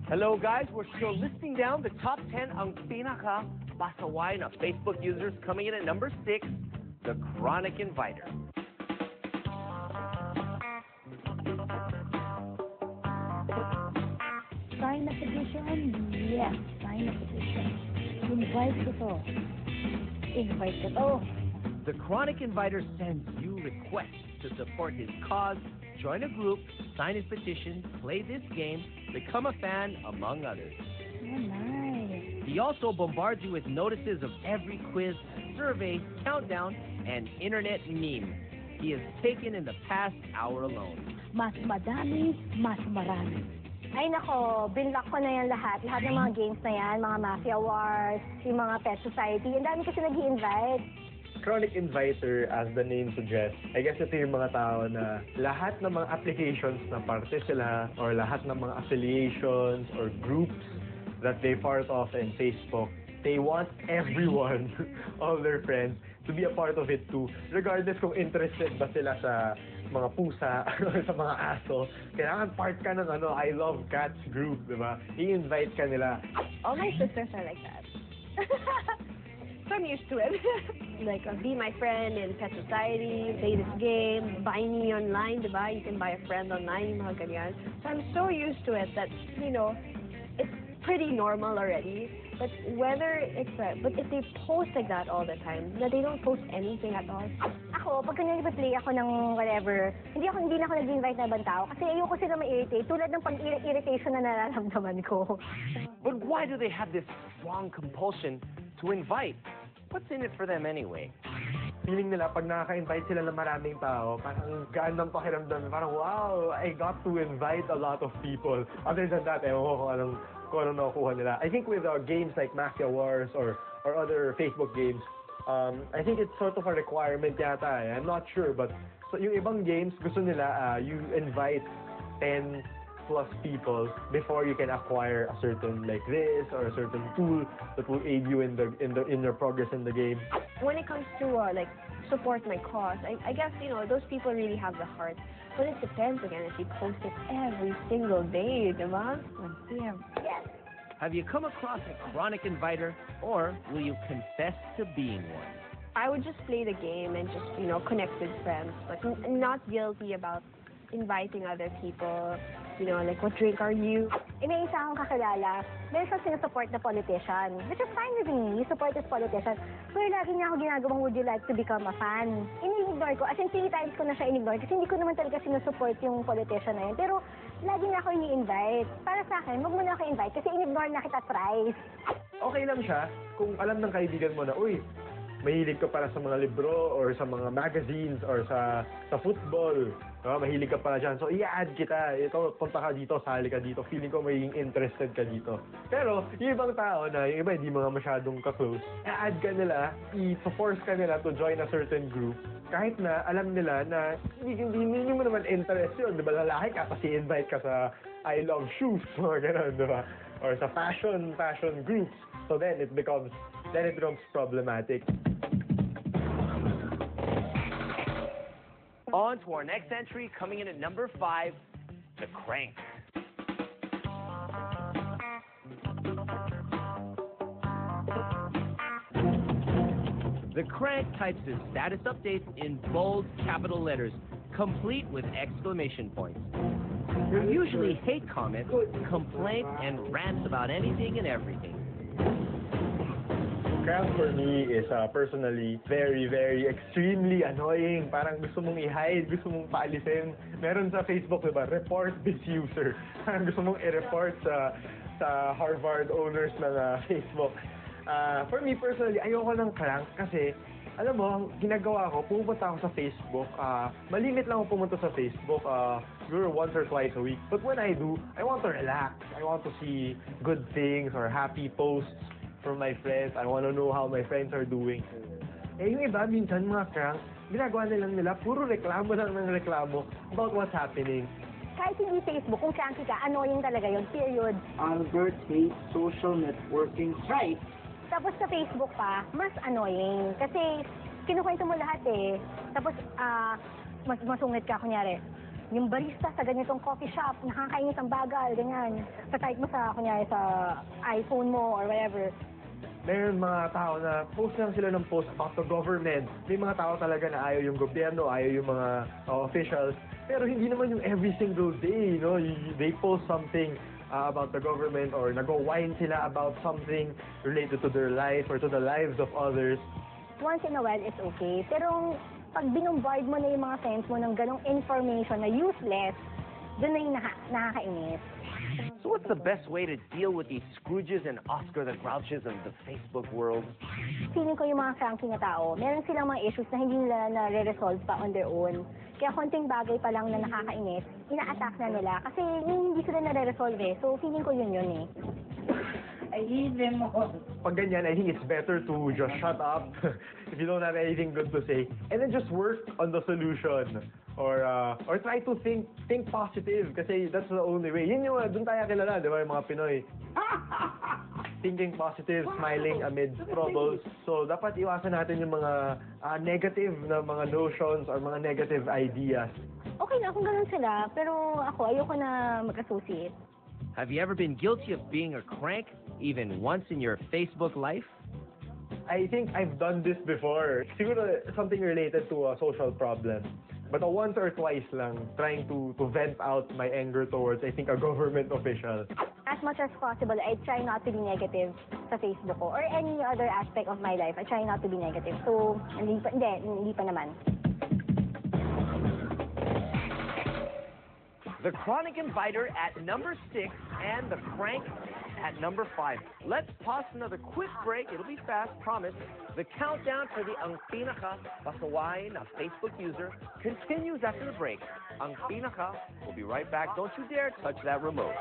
Hello guys, we're still listing down the top 10 ang pinaka-pasaway na Facebook users. Coming in at number 6, the Chronic Inviter. Sign up edition? Yes, sign up edition. Invite ko to. Invite ko to. The Chronic Inviter sends you requests to support his cause, join a group, sign his petition, play this game, become a fan, among others. Oh, nice. He also bombards you with notices of every quiz, survey, countdown, and internet meme he has taken in the past hour alone. Mas madami, mas marami. Ay nako, binlock ko na yan lahat. Lahat ng mga games na yan, mga Mafia Wars, yung mga Pet Society. Ang dami kasi nag-i-invite. Chronic Inviter, as the name suggests, I guess ito yung mga tao na lahat ng mga applications na parte sila or lahat ng mga affiliations or groups that they part of in Facebook, they want everyone, all their friends, to be a part of it too. Regardless kung interested ba sila sa mga pusa or sa mga aso, kailangan part ka ng I Love Cats group, di ba? I-invite ka nila. All my sisters are like that. So I'm used to it. Like, be my friend in Pet Society, play this game, buy me online, diba? You can buy a friend online, mga ganyan. So I'm so used to it that, it's pretty normal already. But but if they post like that all the time, that they don't post anything at all. Ako, pag nag-play ako ng whatever, hindi na ako nag-invite na ibang tao kasi ayoko sila ma-irritate tulad ng pag-irritation na nararamdaman ko. But why do they have this strong compulsion to invite? What's in it for them anyway? Feeling nila, pag nakaka-invite sila ng maraming tao, parang gaan ng pakiramdam, parang wow, I got to invite a lot of people. Other than that, ewan ko kung anong nakukuha nila. I think with games like Mafia Wars or other Facebook games, I think it's sort of a requirement yata. I'm not sure, but so yung ibang games, gusto nila you invite 10 plus people before you can acquire a certain like this or a certain tool that will aid you in your progress in the game. When it comes to like support my cause, I guess those people really have the heart. But it depends again if you post it every single day, diba? Yeah. Yes. Have you come across a Chronic Inviter, or will you confess to being one? I would just play the game and just connect with friends, but not guilty about inviting other people. Like, what drink are you? May isa akong kakilala, meron siyang sinusupport na politician, which is fine with me, you support this politician. Pero lagi niya ako ginagawang, would you like to become a fan? Ini-ignore ko, as in 3 times ko na siya in-ignore kasi hindi ko naman talaga sinusupport yung politician na yun. Pero lagi niya ako ini-invite. Para sa akin, wag mo na ako invite kasi in-ignore na kita thrice. Okay lang siya kung alam ng kaibigan mo na, uy, mahilig ka para sa mga libro or sa mga magazines or sa football. Mahilig ka pala dyan. So, i-add kita. Ito, punta ka dito, sali ka dito. Feeling ko magiging interested ka dito. Pero, yung ibang tao na, yung iba hindi mga masyadong ka-close, i-add ka nila, i-force ka nila to join a certain group. Kahit na alam nila na hindi mo naman interest yun. Diba, lalaki ka kasi invite ka sa I Love Shoes, mga ganun, diba? Or sa fashion groups. So then it becomes problematic. On to our next entry, coming in at number 5, the Crank. The Crank types his status updates in bold capital letters, complete with exclamation points. They're usually hate comments, complaints, and rants about anything and everything. Crank for me is personally very, very extremely annoying. Parang gusto mong i-hide, gusto mong paalisin. Meron sa Facebook, diba? Report this user. Parang gusto mong i-report sa Harvard owners ng Facebook. For me personally, ayoko ng Crank kasi alam mo, ang ginagawa ko, pumunta ako sa Facebook. Malimit lang ako pumunta sa Facebook. Siguro once or twice a week. But when I do, I want to relax. I want to see good things or happy posts from my friends. I want to know how my friends are doing. Yung iba, minsan mga crank, ginagawa nila, puro reklamo lang ng reklamo about what's happening. Kahit hindi Facebook, kung cranky ka, annoying talaga yun, period. Albert hates social networking sites. Tapos sa Facebook pa, mas annoying. Kasi kinukwento mo lahat eh. Tapos, masungit ka, kunyari, yung barista sa ganitong coffee shop, nakakainis ang bagal, ganyan. Sa-type mo sa, kunyari, sa iPhone mo or whatever. Meron mga tao na post lang sila ng post about the government. May mga tao talaga na ayaw yung gobyerno, ayaw yung mga officials. Pero hindi naman yung every single day, you know, they post something about the government or nag-whine sila about something related to their life or to the lives of others. Once in a while, it's okay. Pero pag binumbard mo na yung mga friends mo ng ganong information na useless, doon na yung nakakainis. So what's the best way to deal with these Scrooges and Oscar the Grouches of the Facebook world? Feeling ko yung mga cranky na tao, meron silang mga issues na hindi nila na-resolve pa on their own. Kaya konting bagay pa lang na nakakainis, ina-attack na nila kasi hindi sila na-resolve eh. So feeling ko yun eh. I hate them all. Pag ganyan, I think it's better to just shut up if you don't have anything good to say, and then just work on the solution. Or try to think positive kasi that's the only way. Yun yung doon tayo kilala, di ba, yung mga Pinoy. Thinking positive, smiling amid troubles. So dapat iwasan natin yung mga negative na mga notions or mga negative ideas. Okay na kung ganun sila, pero ako ayoko na mag-associate. Have you ever been guilty of being a crank, even once in your Facebook life? I think I've done this before. Siguro something related to a social problem. But once or twice lang, trying to vent out my anger towards, I think, a government official. As much as possible, I try not to be negative sa Facebook ko or any other aspect of my life. I try not to be negative. So, hindi pa naman. The Chronic Inviter at number 6 and the Crank at number 5. Let's pause another quick break. It'll be fast, promise. The countdown for the Ang Pinaka Pasaway na Facebook user continues after the break. Ang Pinaka will be right back. Don't you dare touch that remote.